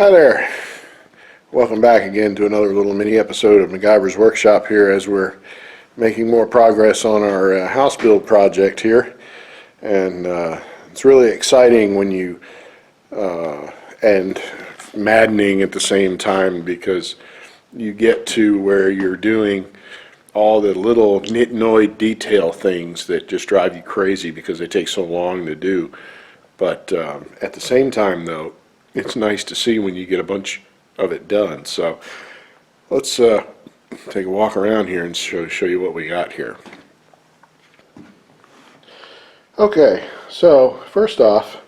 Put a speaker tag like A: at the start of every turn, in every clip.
A: Hi there. Welcome back again to another little mini episode of MacGyver's Workshop here as we're making more progress on our house build project here. And it's really exciting when you, and maddening at the same time, because you get to where you're doing all the little nitnoid detail things that just drive you crazy because they take so long to do. But at the same time, though, it's nice to see when you get a bunch of it done. So let's take a walk around here and show you what we got here. Okay, so first off,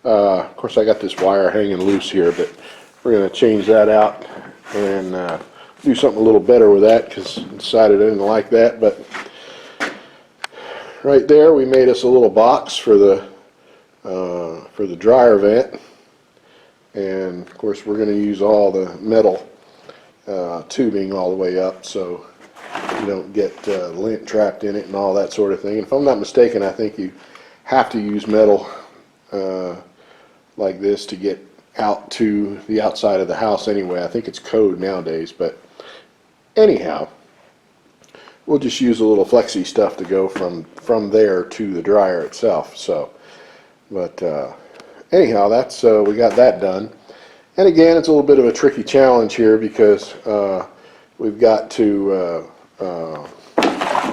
A: of course I got this wire hanging loose here, but we're going to change that out and do something a little better with that, because I decided I didn't like that. But right there we made us a little box for the dryer vent. And of course we're going to use all the metal tubing all the way up so you don't get lint trapped in it and all that sort of thing. And if I'm not mistaken, I think you have to use metal like this to get out to the outside of the house anyway. I think it's code nowadays, but anyhow, we'll just use a little flexi stuff to go from there to the dryer itself. So, but anyhow, that's we got that done. And again, it's a little bit of a tricky challenge here because we've got to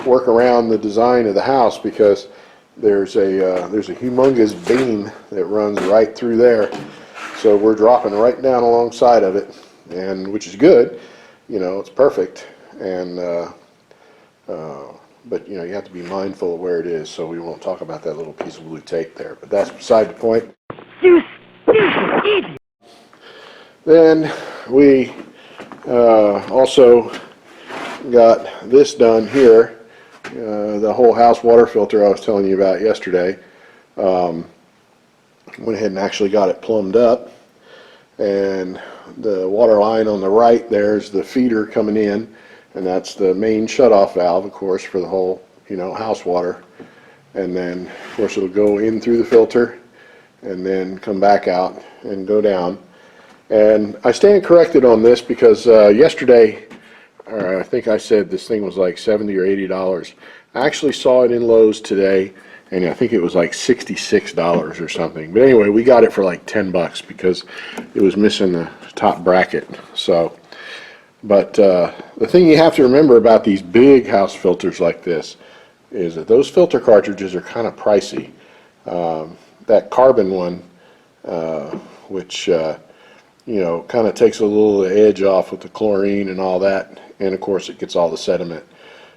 A: work around the design of the house, because there's a humongous beam that runs right through there. So we're dropping right down alongside of it, and which is good. You know, it's perfect. And but you know, you have to be mindful of where it is. So we won't talk about that little piece of blue tape there. But that's beside the point.
B: You stupid idiot!
A: Then we also got this done here, the whole house water filter I was telling you about yesterday. Went ahead and actually got it plumbed up, and the water line on the right, there's the feeder coming in, and that's the main shutoff valve, of course, for the whole, you know, house water. And then of course it'll go in through the filter and then come back out and go down. And I stand corrected on this because yesterday, I think I said this thing was like $70 or $80. I actually saw it in Lowe's today, and I think it was like $66 or something. But anyway, we got it for like 10 bucks because it was missing the top bracket. So, but the thing you have to remember about these big house filters like this is that those filter cartridges are kind of pricey. That carbon one, which you know, kind of takes a little edge off with the chlorine and all that, and of course it gets all the sediment,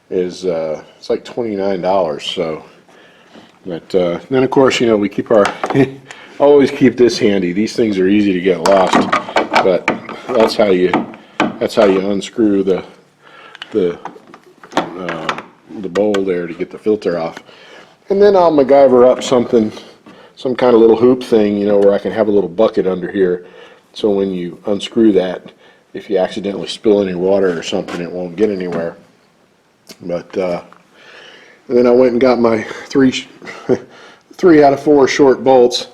A: is it's like $29. So, but then of course, you know, we keep our always keep this handy. These things are easy to get lost, but that's how you unscrew the bowl there to get the filter off. And then I'll MacGyver up some kind of little hoop thing, you know, where I can have a little bucket under here. So when you unscrew that, if you accidentally spill any water or something, it won't get anywhere. But and then I went and got my three out of 4 short bolts.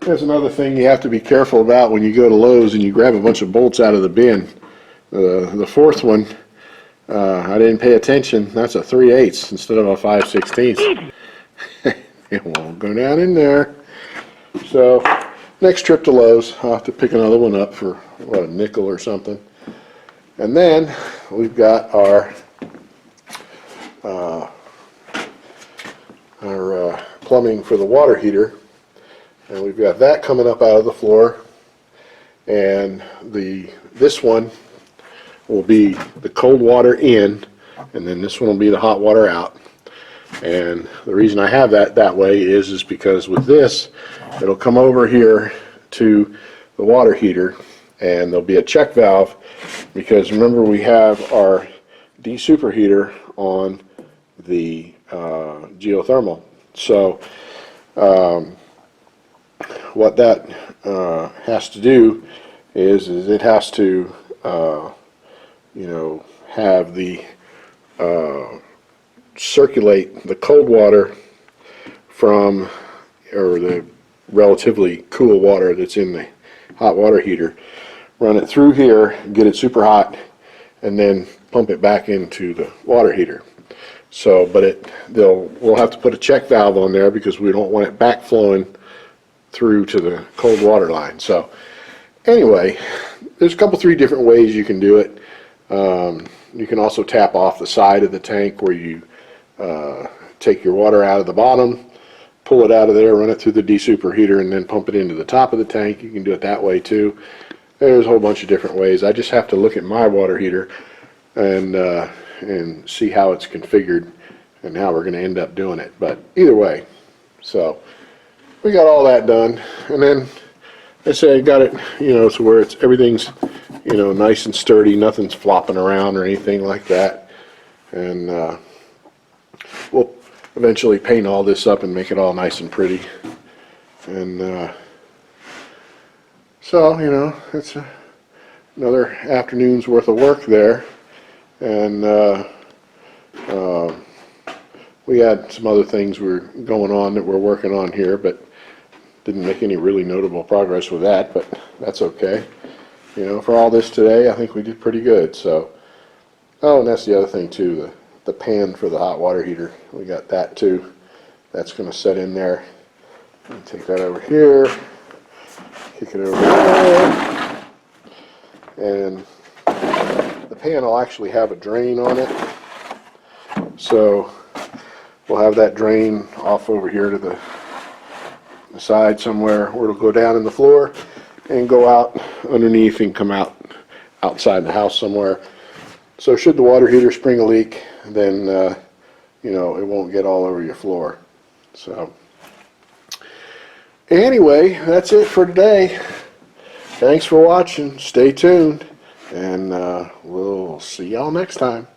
A: There's another thing you have to be careful about when you go to Lowe's and you grab a bunch of bolts out of the bin. The fourth one, I didn't pay attention. That's a 3/8 instead of a 5/16. It won't go down in there. So next trip to Lowe's, I'll have to pick another one up for, what, a nickel or something. And then we've got our plumbing for the water heater, and we've got that coming up out of the floor. And this one will be the cold water in, and then this one will be the hot water out. And the reason I have that way is because with this, it'll come over here to the water heater, and there'll be a check valve, because remember we have our de-superheater on the geothermal. So what that has to do is it has to you know, have the circulate the cold water from, or the relatively cool water that's in hot water heater, run it through here, get it super hot, and then pump it back into the water heater. So, but we'll have to put a check valve on there because we don't want it backflowing through to the cold water line. So anyway, there's a couple, 3 different ways you can do it. You can also tap off the side of the tank where you take your water out of the bottom, pull it out of there, run it through the de-superheater, and then pump it into the top of the tank. You can do it that way too. There's a whole bunch of different ways. I just have to look at my water heater and see how it's configured and how we're going to end up doing it. But either way, so we got all that done, and then I say I got it, so where everything's, nice and sturdy, nothing's flopping around or anything like that. And we'll eventually paint all this up and make it all nice and pretty. And so, it's another afternoon's worth of work there. And we had some other things we're going on that we're working on here, but didn't make any really notable progress with that, but that's okay. For all this today, I think we did pretty good. So, oh, and that's the other thing too, the pan for the hot water heater. We got that too. That's going to set in there. Take that over here, kick it over there, and the pan will actually have a drain on it. So we'll have that drain off over here to the side somewhere where it'll go down in the floor and go out underneath and come out outside the house somewhere. So should the water heater spring a leak, then it won't get all over your floor. So anyway, that's it for today. Thanks for watching. Stay tuned, and we'll see y'all next time.